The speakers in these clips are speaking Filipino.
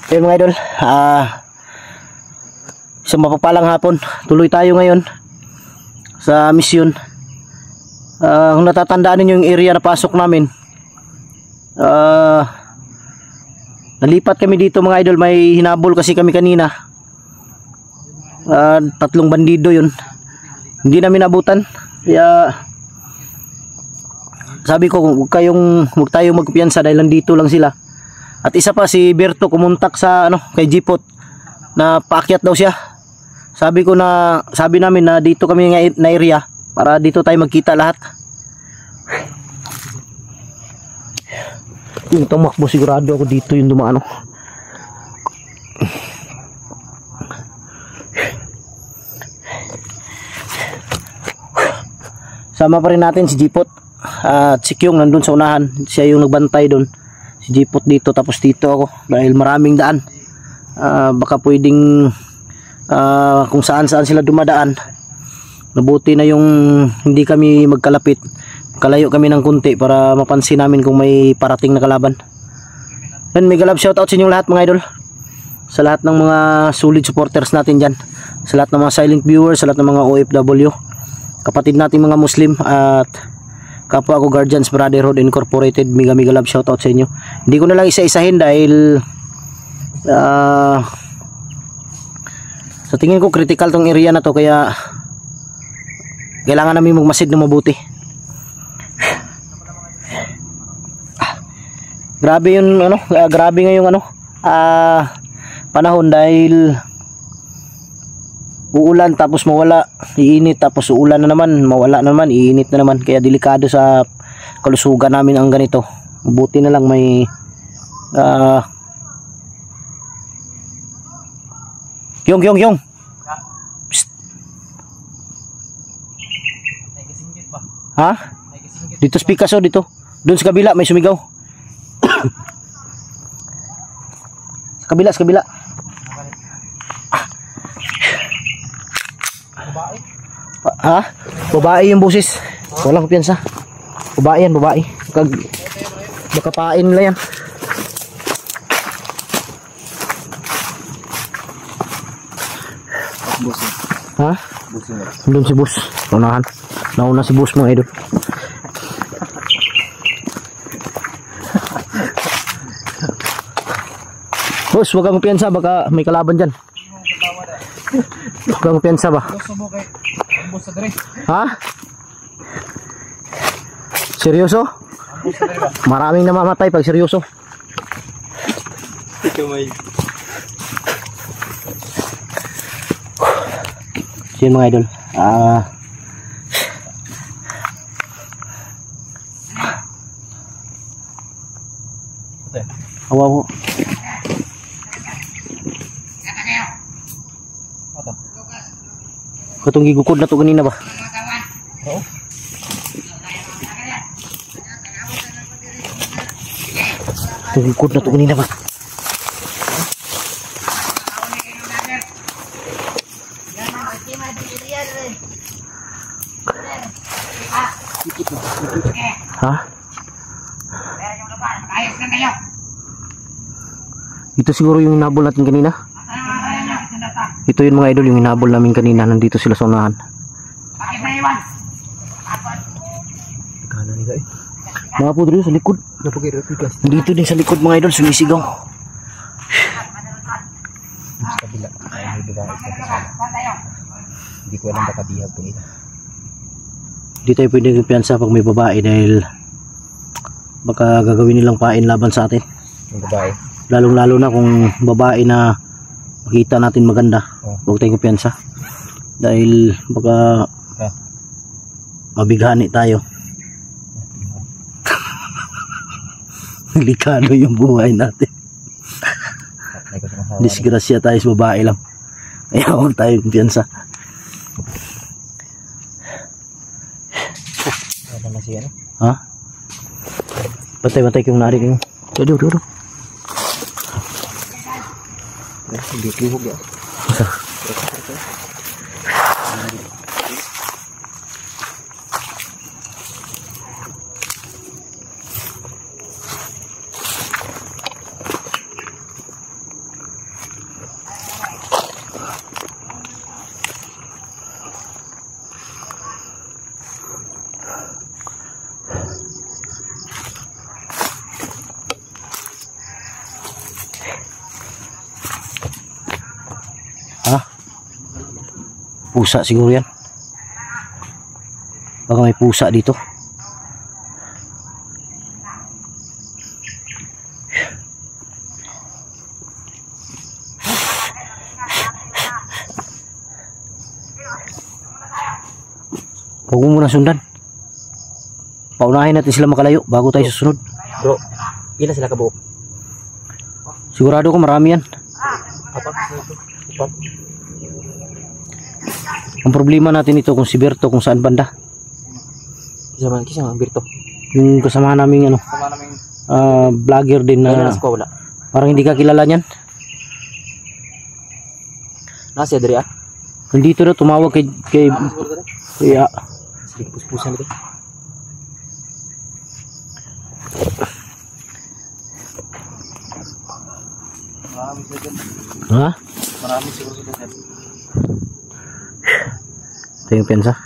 Okay mga idol, isang mapagpalang hapon. Tuloy tayo ngayon sa misyon. Kung natatandaan ninyo yung area na pasok namin, nalipat kami dito mga idol. May hinabol kasi kami kanina, 3 bandido yun, hindi namin abutan. Kaya sabi ko huwag tayong magpiyansa dahil nandito lang sila. At isa pa, si Berto kumontak sa kay Jipot na paakyat daw siya. Sabi namin na dito kami na area para dito tayo magkita lahat. Yung tumakbo sigurado ako dito yung dumaan. Sama pa rin natin si Jipot at si Kyung nandun sa unahan. Siya yung nagbantay doon. Si Jipot dito, tapos dito ako dahil maraming daan. Baka pwedeng kung saan sila dumadaan. Mabuti na yung hindi kami magkalapit, kalayo kami ng kunti para mapansin namin kung may parating na kalaban. And mega love shoutout sa inyong lahat mga idol, sa lahat ng mga solid supporters natin dyan, sa lahat ng mga silent viewers, sa lahat ng mga OFW, kapatid natin mga Muslim at kapwa ko Guardians Brotherhood Incorporated. Mega love shoutout sa inyo. Hindi ko na lang isa-isahin dahil sa tingin ko critical tong area na to, kaya kailangan namin magmasid na mabuti. Grabe yun grabe ngayong panahon dahil uulan tapos mawala, iinit tapos uulan na naman, mawala na naman, iinit na naman. Kaya delikado sa kalusugan namin ang ganito. Mabuti na lang may Kyung Psst. Ha? Dito speaker dito. Doon sa kabila may sumigaw. Sa kabila. Ha? Babae yung busis. Walang kumpiyansa. Babae yan, babae. Makapain nila yan. Ha? Doon si boss. Nauna si boss mga idol. Boss, huwag kang kumpiyansa, baka may kalaban dyan. Huwag kang kumpiyansa ba? Ha? Seryoso? Maraming namamatay pag seryoso. So yun mga idol, awaw. Katong gigukod na to kanina ba? Oo. Katong gigukod na to kanina ba? Ha? Ito siguro yung hinabol natin kanina. Ito yun mga idol, yung hinabol namin kanina. Nandito sila sa unahan. Mga po dito sa likod. Nandito din sa likod mga idol, sumisigaw. Hindi ko alam baka bihag po nila. Hindi tayo pwede kumpiyansa pag may babae dahil baka gagawin nilang pain laban sa atin. Yung babae? Lalong lalo na kung babae na makita natin maganda. Huwag tayong kumpiyansa dahil baka mabighani tayo. Delikado yung buhay natin. Disgrasya tayo sa babae lang. Kaya huwag tayong kumpiyansa. Ha? Bantay kung narik yung duduk. Hindi klihog ya. pusa siguro yan. Baka may pusa dito. Huwag mo muna sundan. Paunahin natin sila makalayo bago tayo susunod. Bro, ilan sila kabuo? Sigurado ko marami yan. Apat. Ang problema natin ito kung si Berto kung saan banda. Kisa nga, Berto. Yung kasama naming vlogger din na Wala. parang hindi ka kilala niyan. Nasa diri ah. Nandito na tumawag kay Sige, puspusan dito. Marami sila dyan. Ha? Marami siguro sila dyan. Ito yung pensa.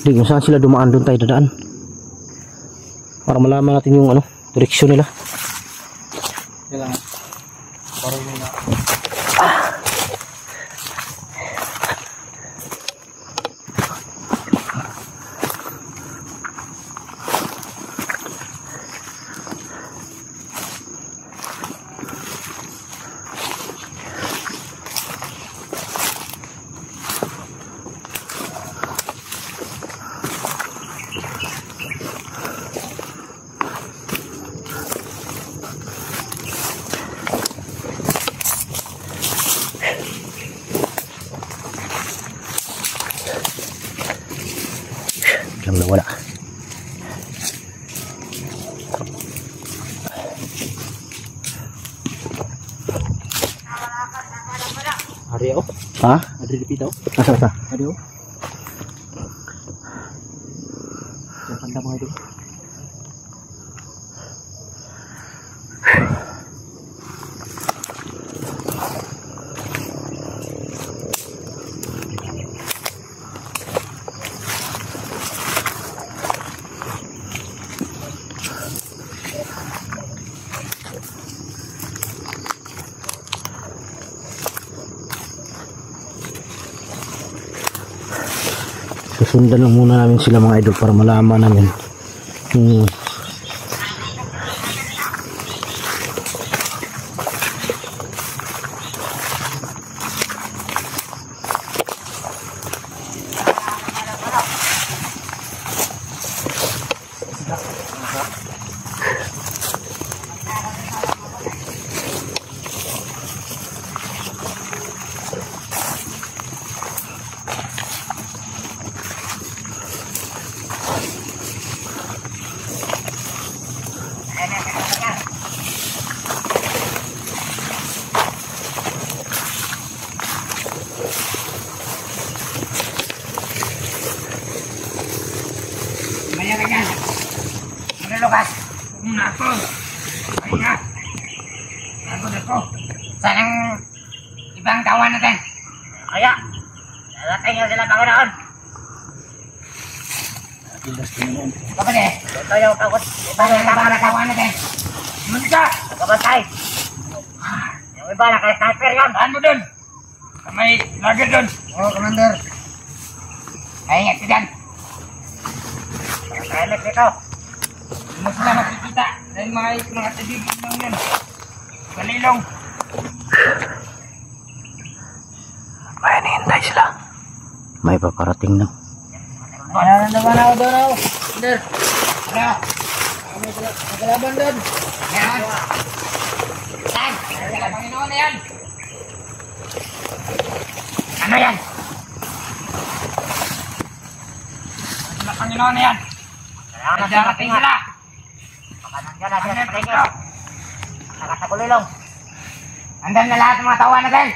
Hindi, kung saan sila dumaan doon tayo dadaan. Para malaman natin yung direksyon nila. Kailangan. Parang muna. Wala. Hari ako. Ha? Adri dipitaw. Asa? Hari ako. Yang kanda mga ito. Susundan lang muna namin sila mga idol para malaman namin yung Sanang ibang kawan natin. Kaya, nalating nyo sila Panginoon. Kapag ito yung takot. Ibang mga kawan natin. Munta, nagkabatay. Yung iba na kay sniper yan. Saan mo dun? Kamay lager dun. Oo, Commander. Kaya ingat ka dyan. Pagkakalit dito. Hindi mo sila makikita. Dahil mga tabigin lang yan. Balilong. may hinihintay sila. May paparating na. Ano naman ako doon ako? Commander. Ano? May kalaban doon. Yan. Saan? Panginoon na yan. Ano yan? Panginoon na yan. Darating sila. Pakanan ka natin sa paligid. Nakatakulilong. Andan na lahat ng mga tawa natin.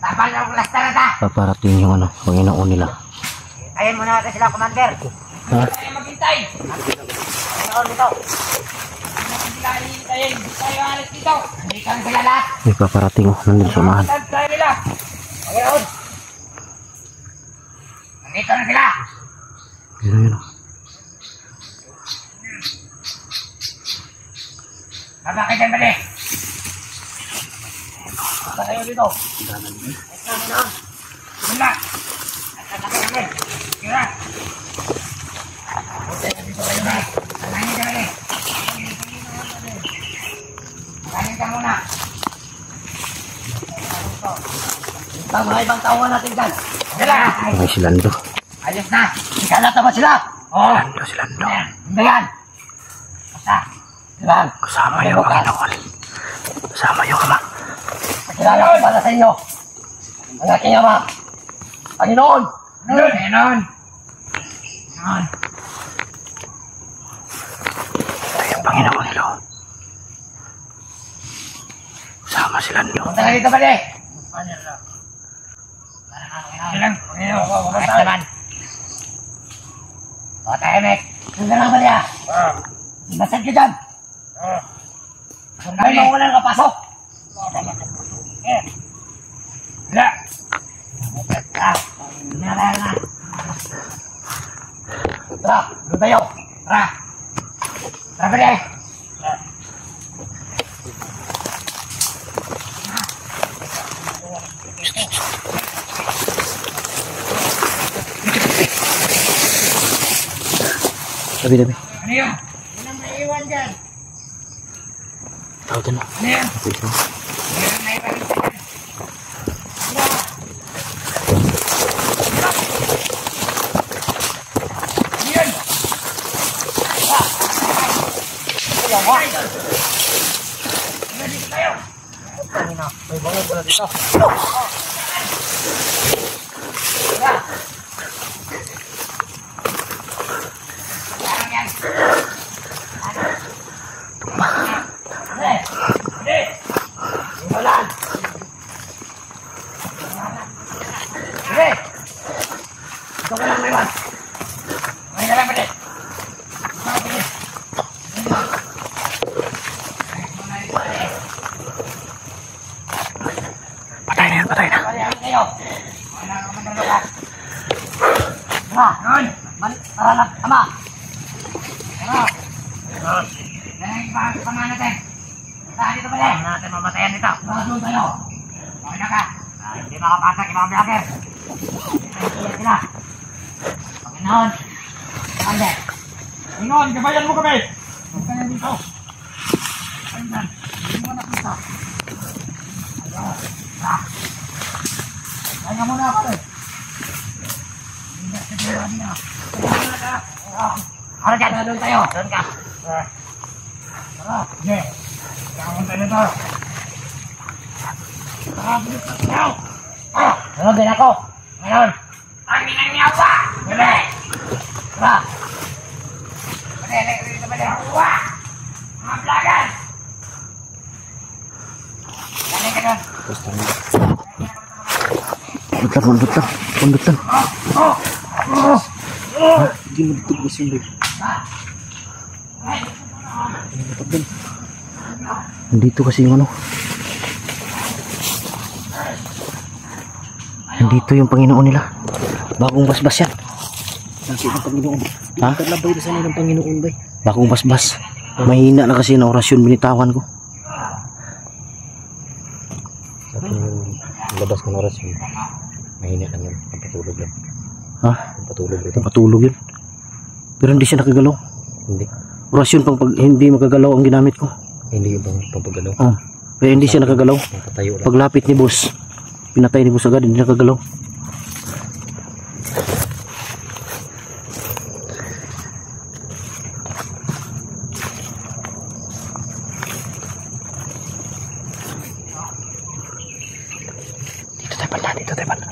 Tapal na ang lasta na ta. Paparating yung Panginoon nila. Ayun muna natin sila, Commander. Ha? Tayo maghintay. Panginoon dito. tayo alis dito. Hindi kami sila lahat. May paparating oh, nandun sa unahan. Tayo nila. Ayun. Nandito na sila. Yun oh. Babakit yan bali. Tayo dito. Wala. Kira. Dito kayo na. Alangin ka bali. Alangin ka muna. Ito, mga ibang tawa natin dyan. Sila. May silando. Ayos na. Ikalata ba sila? Oo. Silando. Hindi yan. Basta. Diba? Kasama yung Panginoon. Kasama yung Ama. Pakilala ko para sa inyo. Ang aking Ama. Panginoon. Panginoon. Panginoon. Yung Panginoon nila. Kasama silando. Punta ka dito pala eh. Silang. Panginoon. Kahit naman. O, tahimik. Punta lang pala ya. Basad ka dyan. Kami mo wala nakapasok. Wala. Tara, doon tayo. Tara. Tara pala eh. Sabi. Ano yun? Walang maiwan dyan. Tawag dyan. Ano yun? Walang maiwan dyan. Ano yun? Dito tayo. May bangay pala dito. Patay na yan, patay na. Natin mamatayan dito. Doon tayo. Okay na ka. Hindi makapasok yung mga vlogger. Sila. Panginoon. Panginoon. Panginoon, gabayan mo kami. Huwag ka na dito. Panginoon. Hindi mo nakita. Ayun. Kaya mo na ako eh. Hindi na sa diwa niya. Tara dyan. Doon tayo. Doon ka. Tara. Sige. Kaya tayo dito. Tara, bilis na tayo. Sunod din ako. Ngayon. Ang minanyawa. Bili. Tara. Bili. Uwa. Mga vlogger. Dali ka doon. Pundut lang. Hindi mo dito gusto yung Nandito kasi yung ano. Nandito yung Panginoon nila. Bagong basbas yan. Nakit ng Panginoon. Ha? Labay na sana ng Panginoon ba? Bagong basbas. Mahina na kasi na orasyon binitawan ko. Sa akin yung labas ng oras yun. Mahina lang yun. Ang patulog lang. Ha? Ang patulog ito. Patulog yun. Pero hindi siya nakagalaw. Hindi. Orasyon pang hindi makagalaw ang ginamit ko. Hindi yung pampagalaw. Kaya hindi siya nakagalaw. Patayo lang. Paglapit ni boss, pinatay ni boss agad, hindi nakagalaw. Dito tayo pala.